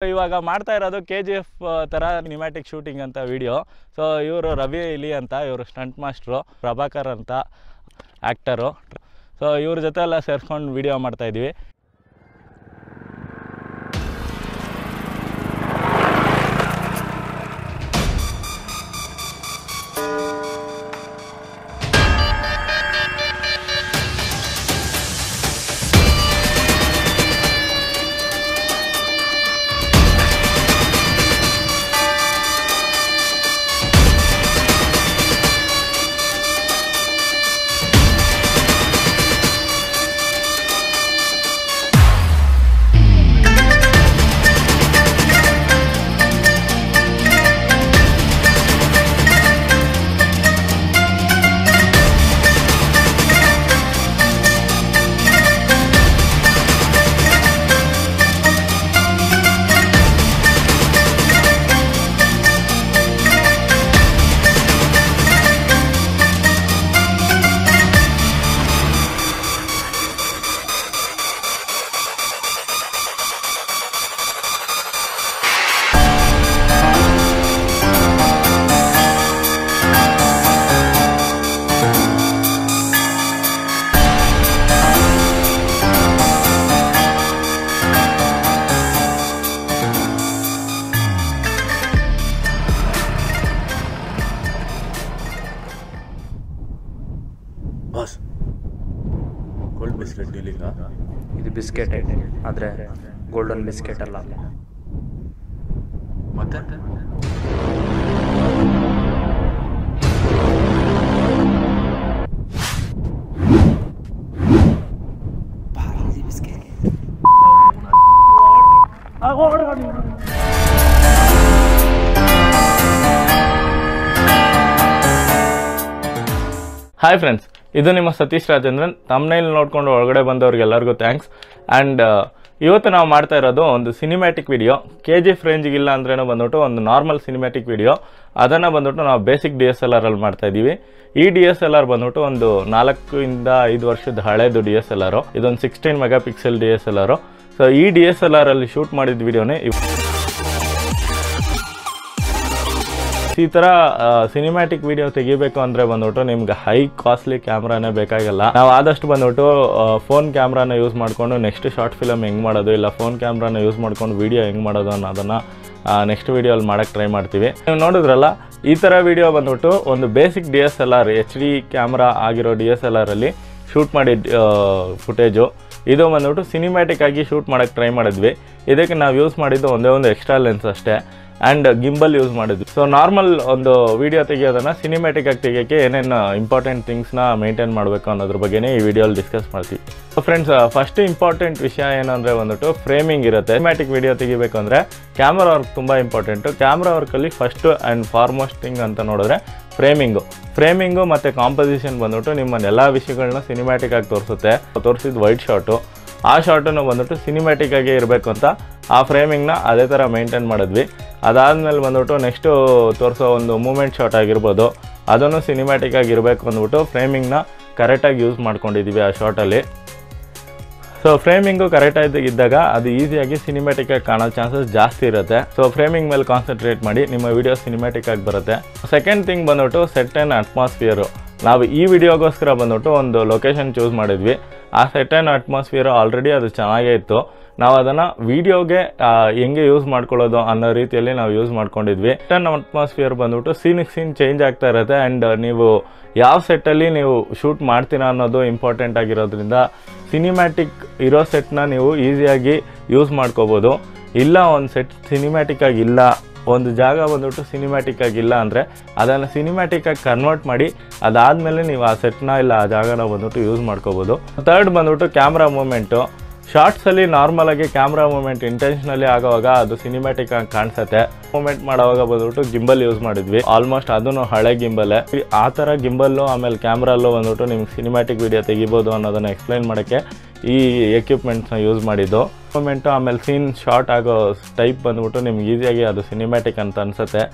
ಇವಾಗ ಮಾಡ್ತಾ ಇರೋದು KGF ತರ ಸಿನಿಮ್ಯಾಟಿಕ್ ಶೂಟಿಂಗ್ ಅಂತ ವಿಡಿಯೋ. ಸೊ ಇವರು ರವಿ ಇಲಿ ಅಂತ, ಇವರು ಸ್ಟಂಟ್ ಮಾಸ್ಟ್ರು, ಪ್ರಭಾಕರ್ ಅಂತ ಆ್ಯಕ್ಟರು. ಸೊ ಇವ್ರ ಜೊತೆ ಎಲ್ಲ ಸೇರ್ಕೊಂಡು ವಿಡಿಯೋ ಮಾಡ್ತಾ ಇದ್ದೀವಿ. ಬಾಸ್, ಗೋಲ್ಡ್ ಬಿಸ್ಕೆಟ್ ಡೀಲಿಂಗ? ಇದು ಬಿಸ್ಕೆಟ್ ಆದರೆ ಗೋಲ್ಡನ್ ಬಿಸ್ಕೆಟ್ ಅಲ್ಲ. ಮತ್ತೆ ಹಾಯ್ ಫ್ರೆಂಡ್ಸ್, ಇದು ನಿಮ್ಮ ಸತೀಶ್ ರಾಜೇಂದ್ರನ್. ತಮ್ನೈಲ್ ನೋಡ್ಕೊಂಡು ಒಳಗಡೆ ಬಂದವ್ರಿಗೆಲ್ಲರಿಗೂ ಥ್ಯಾಂಕ್ಸ್. ಆ್ಯಂಡ್ ಇವತ್ತು ನಾವು ಮಾಡ್ತಾ ಇರೋದು ಒಂದು ಸಿನಿಮ್ಯಾಟಿಕ್ ವಿಡಿಯೋ. KGF ರೇಂಜಿಗಿಲ್ಲ ಅಂದ್ರೇನೋ ಬಂದ್ಬಿಟ್ಟು ಒಂದು ನಾರ್ಮಲ್ ಸಿನಿಮ್ಯಾಟಿಕ್ ವಿಡಿಯೋ. ಅದನ್ನು ಬಂದ್ಬಿಟ್ಟು ನಾವು ಬೇಸಿಕ್ DSLR ಅಲ್ಲಿ ಮಾಡ್ತಾ ಇದ್ದೀವಿ. ಈ DSLR ಬಂದ್ಬಿಟ್ಟು ಒಂದು 4 ಇಂದ 5 ವರ್ಷದ ಹಳೇದು DSLR. ಇದೊಂದು 16 ಮೆಗಾಪಿಕ್ಸೆಲ್ DSLR. ಸೊ ಈ DSLR ಅಲ್ಲಿ ಶೂಟ್ ಮಾಡಿದ ವಿಡಿಯೋನೇ ಈ ಥರ ಸಿನಿಮ್ಯಾಟಿಕ್ ವಿಡಿಯೋ ತೆಗಿಬೇಕು ಅಂದರೆ ಬಂದ್ಬಿಟ್ಟು ನಿಮ್ಗೆ ಹೈ ಕಾಸ್ಟ್ಲಿ ಕ್ಯಾಮ್ರಾನೇ ಬೇಕಾಗಲ್ಲ. ನಾವು ಆದಷ್ಟು ಬಂದ್ಬಿಟ್ಟು ಫೋನ್ ಕ್ಯಾಮ್ರಾನ ಯೂಸ್ ಮಾಡಿಕೊಂಡು ನೆಕ್ಸ್ಟ್ ಶಾರ್ಟ್ ಫಿಲಮ್ ಹೆಂಗೆ ಮಾಡೋದು, ಇಲ್ಲ ಫೋನ್ ಕ್ಯಾಮ್ರಾನ ಯೂಸ್ ಮಾಡ್ಕೊಂಡು ವಿಡಿಯೋ ಹೆಂಗೆ ಮಾಡೋದು ಅನ್ನೋದನ್ನು ನೆಕ್ಸ್ಟ್ ವಿಡಿಯೋಲ್ಲಿ ಮಾಡೋಕ್ಕೆ ಟ್ರೈ ಮಾಡ್ತೀವಿ. ನೀವು ನೋಡಿದ್ರಲ್ಲ, ಈ ಥರ ವಿಡಿಯೋ ಬಂದ್ಬಿಟ್ಟು ಒಂದು ಬೇಸಿಕ್ DSLR HD ಕ್ಯಾಮ್ರಾ ಆಗಿರೋ DSLR ಅಲ್ಲಿ ಶೂಟ್ ಮಾಡಿದ ಫುಟೇಜು. ಇದು ಬಂದ್ಬಿಟ್ಟು ಸಿನಿಮ್ಯಾಟಿಕ್ ಆಗಿ ಶೂಟ್ ಮಾಡೋಕ್ಕೆ ಟ್ರೈ ಮಾಡಿದ್ವಿ. ಇದಕ್ಕೆ ನಾವು ಯೂಸ್ ಮಾಡಿದ್ದು ಒಂದೇ ಒಂದು ಎಕ್ಸ್ಟ್ರಾ ಲೆನ್ಸ್ ಅಷ್ಟೇ, ಆ್ಯಂಡ್ ಗಿಂಬಲ್ ಯೂಸ್ ಮಾಡಿದ್ವಿ. ಸೊ ನಾರ್ಮಲ್ ಒಂದು ವಿಡಿಯೋ ತೆಗಿಯೋದನ್ನು ಸಿನಿಮ್ಯಾಟಿಕ್ ಆಗಿ ತೆಗಿಯೋಕ್ಕೆ ಏನೇನು ಇಂಪಾರ್ಟೆಂಟ್ ಥಿಂಗ್ಸ್ನ ಮೇಂಟೈನ್ ಮಾಡಬೇಕು ಅನ್ನೋದ್ರ ಬಗ್ಗೆನೇ ಈ ವಿಡಿಯೋಲಿ ಡಿಸ್ಕಸ್ ಮಾಡ್ತೀವಿ. ಸೊ ಫ್ರೆಂಡ್ಸ್, ಫಸ್ಟ್ ಇಂಪಾರ್ಟೆಂಟ್ ವಿಷಯ ಏನಂದರೆ ಬಂದ್ಬಿಟ್ಟು ಫ್ರೇಮಿಂಗ್ ಇರುತ್ತೆ. ಸಿನಿಮ್ಯಾಟಿಕ್ ವಿಡಿಯೋ ತೆಗಿಬೇಕು ಅಂದರೆ ಕ್ಯಾಮ್ರಾ ವರ್ಕ್ ತುಂಬ ಇಂಪಾರ್ಟೆಂಟು. ಕ್ಯಾಮ್ರಾ ವರ್ಕಲ್ಲಿ ಫಸ್ಟು ಆ್ಯಂಡ್ ಫಾರ್ಮೋಸ್ಟ್ ಥಿಂಗ್ ಅಂತ ನೋಡಿದ್ರೆ ಫ್ರೇಮಿಂಗು ಮತ್ತು ಕಾಂಪೋಸಿಷನ್ ಬಂದ್ಬಿಟ್ಟು ನಿಮ್ಮ ಎಲ್ಲ ವಿಷಯಗಳನ್ನ ಸಿನಿಮ್ಯಾಟಿಕ್ ಆಗಿ ತೋರಿಸಿದ್ದು ವೈಟ್ ಶಾಟು. ಆ ಶಾಟನ್ನು ಬಂದ್ಬಿಟ್ಟು ಸಿನಿಮ್ಯಾಟಿಕ್ ಆಗಿ ಇರಬೇಕು ಅಂತ ಆ ಫ್ರೇಮಿಂಗ್ನ ಅದೇ ಥರ ಮೇಂಟೈನ್ ಮಾಡಿದ್ವಿ. ಅದಾದಮೇಲೆ ಬಂದ್ಬಿಟ್ಟು ನೆಕ್ಸ್ಟು ತೋರಿಸೋ ಒಂದು ಮೂಮೆಂಟ್ ಶಾಟ್ ಆಗಿರ್ಬೋದು, ಅದನ್ನು ಸಿನಿಮ್ಯಾಟಿಕ್ ಆಗಿರಬೇಕು ಅಂದ್ಬಿಟ್ಟು ಫ್ರೇಮಿಂಗ್ನ ಕರೆಕ್ಟಾಗಿ ಯೂಸ್ ಮಾಡ್ಕೊಂಡಿದ್ದೀವಿ ಆ ಶಾಟಲ್ಲಿ. ಸೊ ಫ್ರೇಮಿಂಗು ಕರೆಕ್ಟಾಗಿ ಇದ್ದಾಗ ಅದು ಈಸಿಯಾಗಿ ಸಿನಿಮ್ಯಾಟಿಕ್ ಆಗಿ ಕಾಣೋ ಚಾನ್ಸಸ್ ಜಾಸ್ತಿ ಇರುತ್ತೆ. ಸೊ ಫ್ರೇಮಿಂಗ್ ಮೇಲೆ ಕಾನ್ಸಂಟ್ರೇಟ್ ಮಾಡಿ ನಿಮ್ಮ ವಿಡಿಯೋ ಸಿನಿಮ್ಯಾಟಿಕ್ ಆಗಿ ಬರುತ್ತೆ. ಸೆಕೆಂಡ್ ಥಿಂಗ್ ಬಂದ್ಬಿಟ್ಟು ಸೆಟ್ ಆ್ಯಂಡ್ ಅಟ್ಮಾಸ್ಫಿಯರು. ನಾವು ಈ ವಿಡಿಯೋಗೋಸ್ಕರ ಬಂದ್ಬಿಟ್ಟು ಒಂದು ಲೊಕೇಶನ್ ಚೂಸ್ ಮಾಡಿದ್ವಿ. ಆ ಸೆಟ್ ಆ್ಯಂಡ್ ಅಟ್ಮಾಸ್ಫಿಯರು ಆಲ್ರೆಡಿ ಅದು ಚೆನ್ನಾಗೇ ಇತ್ತು. ನಾವು ಅದನ್ನು ವೀಡಿಯೋಗೆ ಹೆಂಗೆ ಯೂಸ್ ಮಾಡ್ಕೊಳ್ಳೋದು ಅನ್ನೋ ರೀತಿಯಲ್ಲಿ ನಾವು ಯೂಸ್ ಮಾಡ್ಕೊಂಡಿದ್ವಿ. ಸೆಟ್ ಆ್ಯಂಡ್ ಅಟ್ಮಾಸ್ಫಿಯರ್ ಬಂದ್ಬಿಟ್ಟು ಸೀನ್ ಚೇಂಜ್ ಆಗ್ತಾ ಇರುತ್ತೆ. ಆ್ಯಂಡ್ ನೀವು ಯಾವ ಸೆಟ್ಟಲ್ಲಿ ನೀವು ಶೂಟ್ ಮಾಡ್ತೀರಾ ಅನ್ನೋದು ಇಂಪಾರ್ಟೆಂಟ್ ಆಗಿರೋದ್ರಿಂದ ಸಿನಿಮ್ಯಾಟಿಕ್ ಇರೋ ಸೆಟ್ನ ನೀವು ಈಸಿಯಾಗಿ ಯೂಸ್ ಮಾಡ್ಕೋಬೋದು. ಇಲ್ಲ ಒಂದು ಸೆಟ್ ಸಿನಿಮ್ಯಾಟಿಕ್ ಆಗಿಲ್ಲ, ಒಂದು ಜಾಗ ಬಂದ್ಬಿಟ್ಟು ಸಿನಿಮ್ಯಾಟಿಕ್ ಆಗಿಲ್ಲ ಅಂದರೆ ಅದನ್ನು ಸಿನಿಮ್ಯಾಟಿಕ್ ಆಗಿ ಕನ್ವರ್ಟ್ ಮಾಡಿ ಅದಾದಮೇಲೆ ನೀವು ಆ ಸೆಟ್ನ ಇಲ್ಲ ಆ ಜಾಗನ ಬಂದ್ಬಿಟ್ಟು ಯೂಸ್ ಮಾಡ್ಕೋಬೋದು. ಥರ್ಡ್ ಬಂದ್ಬಿಟ್ಟು ಕ್ಯಾಮ್ರಾ ಮೂಮೆಂಟು. ಶಾರ್ಟ್ಸಲ್ಲಿ ನಾರ್ಮಲಾಗಿ ಕ್ಯಾಮ್ರಾ ಮೂಮೆಂಟ್ ಇಂಟೆನ್ಷನಲಿ ಆಗೋವಾಗ ಅದು ಸಿನಿಮ್ಯಾಟಿಕ್ ಆಗಿ ಕಾಣಿಸುತ್ತೆ. ಮೂಮೆಂಟ್ ಮಾಡೋವಾಗ ಬಂದ್ಬಿಟ್ಟು ಗಿಂಬಲ್ ಯೂಸ್ ಮಾಡಿದ್ವಿ. ಆಲ್ಮೋಸ್ಟ್ ಅದನ್ನು ಹಳೆ ಗಿಂಬಲ್ಲೇ. ಆ ಥರ ಗಿಂಬಲ್ಲು ಆಮೇಲೆ ಕ್ಯಾಮ್ರಲ್ಲೂ ಬಂದ್ಬಿಟ್ಟು ನಿಮ್ಗೆ ಸಿನಿಮ್ಯಾಟಿಕ್ ವಿಡಿಯೋ ತೆಗಿಬೋದು ಅನ್ನೋದನ್ನು ಎಕ್ಸ್ಪ್ಲೈನ್ ಮಾಡೋಕ್ಕೆ ಈ ಎಕ್ವಿಪ್ಮೆಂಟ್ಸ್ನ ಯೂಸ್ ಮಾಡಿದ್ದು. ಮೂಮೆಂಟು ಆಮೇಲೆ ಸೀನ್ ಶಾರ್ಟ್ ಆಗೋ ಟೈಪ್ ಬಂದ್ಬಿಟ್ಟು ನಿಮ್ಗೆ ಈಸಿಯಾಗಿ ಅದು ಸಿನಿಮ್ಯಾಟಿಕ್ ಅಂತ ಅನಿಸುತ್ತೆ.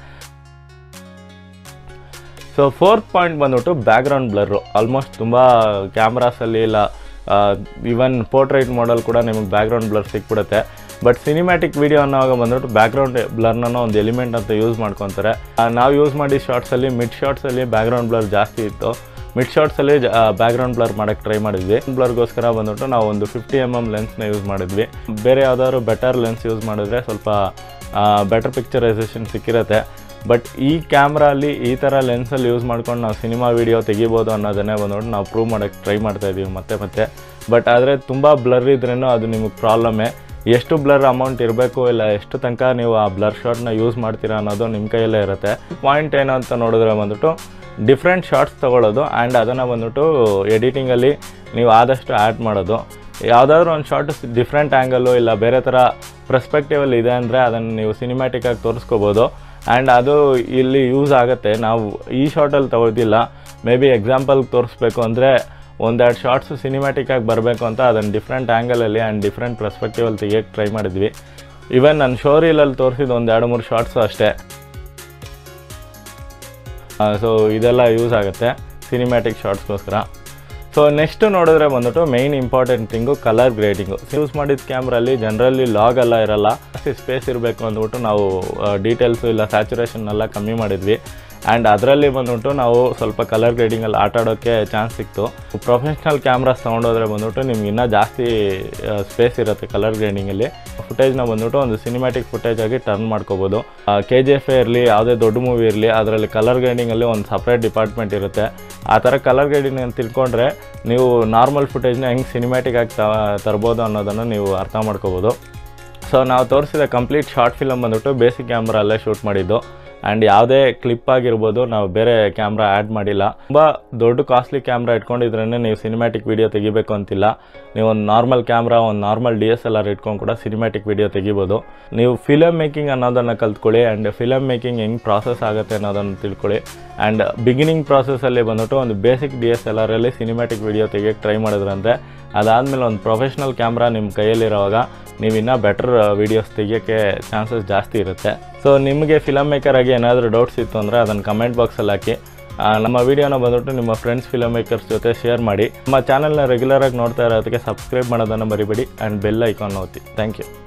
ಸೊ ಫೋರ್ತ್ ಪಾಯಿಂಟ್ ಬಂದ್ಬಿಟ್ಟು ಬ್ಯಾಕ್ಗ್ರೌಂಡ್ ಬ್ಲರ್ರು. ಆಲ್ಮೋಸ್ಟ್ ತುಂಬ ಕ್ಯಾಮ್ರಾಸಲ್ಲಿ ಇಲ್ಲ ಈವನ್ ಪೋರ್ಟ್ರೈಟ್ ಮಾಡಲ್ ಕೂಡ ನಿಮಗೆ ಬ್ಯಾಕ್ಗ್ರೌಂಡ್ ಬ್ಲರ್ ಸಿಕ್ಬಿಡುತ್ತೆ. ಬಟ್ ಸಿನಿಮ್ಯಾಟಿಕ್ ವೀಡಿಯೋ ಅನ್ನೋವಾಗ ಬಂದ್ಬಿಟ್ಟು ಬ್ಯಾಕ್ಗ್ರೌಂಡ್ ಬ್ಲರ್ನ ಒಂದು ಎಲಿಮೆಂಟ್ ಅಂತ ಯೂಸ್ ಮಾಡ್ಕೊತಾರೆ. ನಾವು ಯೂಸ್ ಮಾಡಿ ಶಾರ್ಟ್ಸಲ್ಲಿ ಮಿಡ್ ಶಾರ್ಟ್ಸಲ್ಲಿ ಬ್ಯಾಕ್ಗ್ರೌಂಡ್ ಬ್ಲರ್ ಜಾಸ್ತಿ ಇತ್ತು. ಮಿಡ್ ಶಾರ್ಟ್ಸಲ್ಲಿ ಬ್ಯಾಕ್ಗ್ರೌಂಡ್ ಬ್ಲರ್ ಮಾಡೋಕ್ಕೆ ಟ್ರೈ ಮಾಡಿದ್ವಿ. ಬ್ಲರ್ಗೋಸ್ಕರ ಬಂದ್ಬಿಟ್ಟು ನಾವು ಒಂದು 50mm ಲೆನ್ಸ್ನ ಯೂಸ್ ಮಾಡಿದ್ವಿ. ಬೇರೆ ಯಾವ್ದಾದ್ರು ಬೆಟರ್ ಲೆನ್ಸ್ ಯೂಸ್ ಮಾಡಿದ್ರೆ ಸ್ವಲ್ಪ ಬೆಟರ್ ಪಿಕ್ಚರೈಸೇಷನ್ ಸಿಕ್ಕಿರುತ್ತೆ. ಬಟ್ ಈ ಕ್ಯಾಮ್ರಲ್ಲಿ ಈ ಥರ ಲೆನ್ಸಲ್ಲಿ ಯೂಸ್ ಮಾಡ್ಕೊಂಡು ನಾವು ಸಿನಿಮಾ ವೀಡಿಯೋ ತೆಗಿಬೋದು ಅನ್ನೋದನ್ನೇ ಬಂದ್ಬಿಟ್ಟು ನಾವು ಪ್ರೂವ್ ಮಾಡೋಕ್ಕೆ ಟ್ರೈ ಮಾಡ್ತಾಯಿದ್ದೀವಿ ಮತ್ತೆ. ಬಟ್ ಆದರೆ ತುಂಬ ಬ್ಲರ್ ಇದ್ರೂ ಅದು ನಿಮಗೆ ಪ್ರಾಬ್ಲಮ್ಮೇ. ಎಷ್ಟು ಬ್ಲರ್ ಅಮೌಂಟ್ ಇರಬೇಕು ಇಲ್ಲ ಎಷ್ಟು ತನಕ ನೀವು ಆ ಬ್ಲರ್ ಶಾಟ್ನ ಯೂಸ್ ಮಾಡ್ತೀರಾ ಅನ್ನೋದು ನಿಮ್ಮ ಕೈಯಲ್ಲೇ ಇರುತ್ತೆ. ಪಾಯಿಂಟ್ ಏನು ಅಂತ ನೋಡಿದ್ರೆ ಬಂದ್ಬಿಟ್ಟು ಡಿಫ್ರೆಂಟ್ ಶಾರ್ಟ್ಸ್ ತೊಗೊಳ್ಳೋದು ಆ್ಯಂಡ್ ಅದನ್ನು ಬಂದ್ಬಿಟ್ಟು ಎಡಿಟಿಂಗಲ್ಲಿ ನೀವು ಆದಷ್ಟು ಆ್ಯಡ್ ಮಾಡೋದು. ಯಾವುದಾದ್ರೂ ಒಂದು ಶಾರ್ಟ್ ಡಿಫ್ರೆಂಟ್ ಆ್ಯಂಗಲ್ಲು ಇಲ್ಲ ಬೇರೆ ಥರ ಪರ್ಸ್ಪೆಕ್ಟಿವಲ್ಲಿ ಇದೆ ಅಂದರೆ ಅದನ್ನು ನೀವು ಸಿನಿಮ್ಯಾಟಿಕ್ಕಾಗಿ ತೋರಿಸ್ಕೋಬೋದು ಆ್ಯಂಡ್ ಅದು ಇಲ್ಲಿ ಯೂಸ್ ಆಗುತ್ತೆ. ನಾವು ಈ ಶಾರ್ಟಲ್ಲಿ ತಗೊಳ್ದಿಲ್ಲ, ಮೇ ಬಿ ಎಕ್ಸಾಂಪಲ್ಗೆ ತೋರಿಸ್ಬೇಕು ಅಂದರೆ ಒಂದೆರಡು ಶಾರ್ಟ್ಸ್ ಸಿನಿಮ್ಯಾಟಿಕ್ಕಾಗಿ ಬರಬೇಕು ಅಂತ ಅದನ್ನು ಡಿಫ್ರೆಂಟ್ ಆ್ಯಂಗಲಲ್ಲಿ ಆ್ಯಂಡ್ ಡಿಫ್ರೆಂಟ್ ಪರ್ಸ್ಪೆಕ್ಟಿವಲ್ಲಿ ತೆಗಿಯೋಕ್ಕೆ ಟ್ರೈ ಮಾಡಿದ್ವಿ. ಈವನ್ ನನ್ನ ಶೋರೀಲಲ್ಲಿ ತೋರಿಸಿದ ಒಂದು 2-3 ಶಾರ್ಟ್ಸು ಅಷ್ಟೇ. ಸೊ ಇದೆಲ್ಲ ಯೂಸ್ ಆಗುತ್ತೆ ಸಿನಿಮ್ಯಾಟಿಕ್ ಶಾರ್ಟ್ಸ್ಗೋಸ್ಕರ. ಸೊ ನೆಕ್ಸ್ಟ್ ನೋಡಿದ್ರೆ ಬಂದ್ಬಿಟ್ಟು main important thing colour grading. Use ಮಾಡಿದ ಕ್ಯಾಮ್ರಲ್ಲಿ ಜನರಲಿ ಲಾಗ್ ಎಲ್ಲ ಇರೋಲ್ಲ, ಜಾಸ್ತಿ ಸ್ಪೇಸ್ ಇರಬೇಕು ಅಂದ್ಬಿಟ್ಟು ನಾವು ಡೀಟೇಲ್ಸು ಇಲ್ಲ ಸ್ಯಾಚುರೇಷನ್ನೆಲ್ಲ ಕಮ್ಮಿ ಮಾಡಿದ್ವಿ ಆ್ಯಂಡ್ ಅದರಲ್ಲಿ ಬಂದ್ಬಿಟ್ಟು ನಾವು ಸ್ವಲ್ಪ ಕಲರ್ ಗ್ರೇಡಿಂಗಲ್ಲಿ ಆಟ ಆಡೋಕ್ಕೆ ಚಾನ್ಸ್ ಸಿಕ್ತು. ಪ್ರೊಫೆಷ್ನಲ್ ಕ್ಯಾಮ್ರಾಸ್ ತೊಗೊಂಡೋದ್ರೆ ಬಂದ್ಬಿಟ್ಟು ನಿಮ್ಗೆ ಇನ್ನೂ ಜಾಸ್ತಿ ಸ್ಪೇಸ್ ಇರುತ್ತೆ ಕಲರ್ ಗ್ರೇಡಿಂಗಲ್ಲಿ. ಫುಟೇಜ್ನ ಬಂದ್ಬಿಟ್ಟು ಒಂದು ಸಿನಿಮ್ಯಾಟಿಕ್ ಫುಟೇಜ್ ಆಗಿ ಟರ್ನ್ ಮಾಡ್ಕೋಬೋದು. KGF ಇರಲಿ ಯಾವುದೇ ದೊಡ್ಡ ಮೂವಿ ಇರಲಿ ಅದರಲ್ಲಿ ಕಲರ್ ಗ್ರೇಡಿಂಗಲ್ಲಿ ಒಂದು ಸಪ್ರೇಟ್ ಡಿಪಾರ್ಟ್ಮೆಂಟ್ ಇರುತ್ತೆ. ಆ ಥರ ಕಲರ್ ಗ್ರೇಡಿಂಗ್ ಅಂತ ತಿಳ್ಕೊಂಡ್ರೆ ನೀವು ನಾರ್ಮಲ್ ಫುಟೇಜ್ನ ಹೆಂಗೆ ಸಿನಿಮ್ಯಾಟಿಕ್ ಆಗಿ ತರ್ಬೋದು ಅನ್ನೋದನ್ನು ನೀವು ಅರ್ಥ ಮಾಡ್ಕೋಬೋದು. ಸೊ ನಾವು ತೋರಿಸಿದ ಕಂಪ್ಲೀಟ್ ಶಾರ್ಟ್ ಫಿಲಮ್ ಬಂದ್ಬಿಟ್ಟು ಬೇಸಿಕ್ ಕ್ಯಾಮ್ರಾ ಅಲ್ಲೇ ಶೂಟ್ ಮಾಡಿದ್ದು ಆ್ಯಂಡ್ ಯಾವುದೇ ಕ್ಲಿಪ್ ಆಗಿರ್ಬೋದು ನಾವು ಬೇರೆ ಕ್ಯಾಮ್ರಾ ಆ್ಯಡ್ ಮಾಡಿಲ್ಲ. ತುಂಬ ದೊಡ್ಡ ಕಾಸ್ಟ್ಲಿ ಕ್ಯಾಮ್ರಾ ಇಟ್ಕೊಂಡಿದ್ರೇ ನೀವು ಸಿನಿಮ್ಯಾಟಿಕ್ ವೀಡಿಯೋ ತೆಗಿಬೇಕು ಅಂತಿಲ್ಲ. ನೀವು ಒಂದು ನಾರ್ಮಲ್ ಕ್ಯಾಮ್ರಾ ಒಂದು ನಾರ್ಮಲ್ DSLR ಇಟ್ಕೊಂಡು ಕೂಡ ಸಿನಿಮ್ಯಾಟಿಕ್ ವೀಡಿಯೋ ತೆಗಿಬೋದು. ನೀವು ಫಿಲಮ್ ಮೇಕಿಂಗ್ ಅನ್ನೋದನ್ನು ಕಲ್ತ್ಕೊಳ್ಳಿ ಆ್ಯಂಡ್ ಫಿಲಮ್ ಮೇಕಿಂಗ್ ಹೆಂಗೆ ಪ್ರಾಸೆಸ್ ಆಗುತ್ತೆ ಅನ್ನೋದನ್ನು ತಿಳ್ಕೊಳ್ಳಿ. ಆ್ಯಂಡ್ ಬಿಗಿನಿಂಗ್ ಪ್ರಾಸೆಸಲ್ಲಿ ಬಂದ್ಬಿಟ್ಟು ಒಂದು ಬೇಸಿಕ್ DSLRಲ್ಲಿ ಸಿನಿಮ್ಯಾಟಿಕ್ ವೀಡಿಯೋ ತೆಗಿಯೋಕ್ಕೆ ಟ್ರೈ ಮಾಡಿದ್ರಂತೆ. ಅದಾದಮೇಲೆ ಒಂದು ಪ್ರೊಫೆಷ್ನಲ್ ಕ್ಯಾಮ್ರಾ ನಿಮ್ಮ ಕೈಯಲ್ಲಿರೋವಾಗ ನೀವು ಇನ್ನೂ ಬೆಟರ್ ವೀಡಿಯೋಸ್ ತೆಗಿಯೋಕ್ಕೆ ಚಾನ್ಸಸ್ ಜಾಸ್ತಿ ಇರುತ್ತೆ. ಸೊ ನಿಮಗೆ ಫಿಲಮ್ ಮೇಕರಾಗಿ ಏನಾದರೂ ಡೌಟ್ಸ್ ಇತ್ತು ಅಂದರೆ ಅದನ್ನು ಕಮೆಂಟ್ ಬಾಕ್ಸಲ್ಲಿ ಹಾಕಿ. ನಮ್ಮ ವೀಡಿಯೋನ ಬಂದ್ಬಿಟ್ಟು ನಿಮ್ಮ ಫ್ರೆಂಡ್ಸ್ ಫಿಲಮ್ ಮೇಕರ್ಸ್ ಜೊತೆ ಶೇರ್ ಮಾಡಿ. ನಮ್ಮ ಚಾನಲ್ನ ರೆಗ್ಯುಲರಾಗಿ ನೋಡ್ತಾ ಇರೋದಕ್ಕೆ ಸಬ್ಸ್ಕ್ರೈಬ್ ಮಾಡೋದನ್ನು ಮರಿಬೇಡಿ ಆ್ಯಂಡ್ ಬೆಲ್ ಐಕಾನ್ ಒತ್ತಿ. Thank you.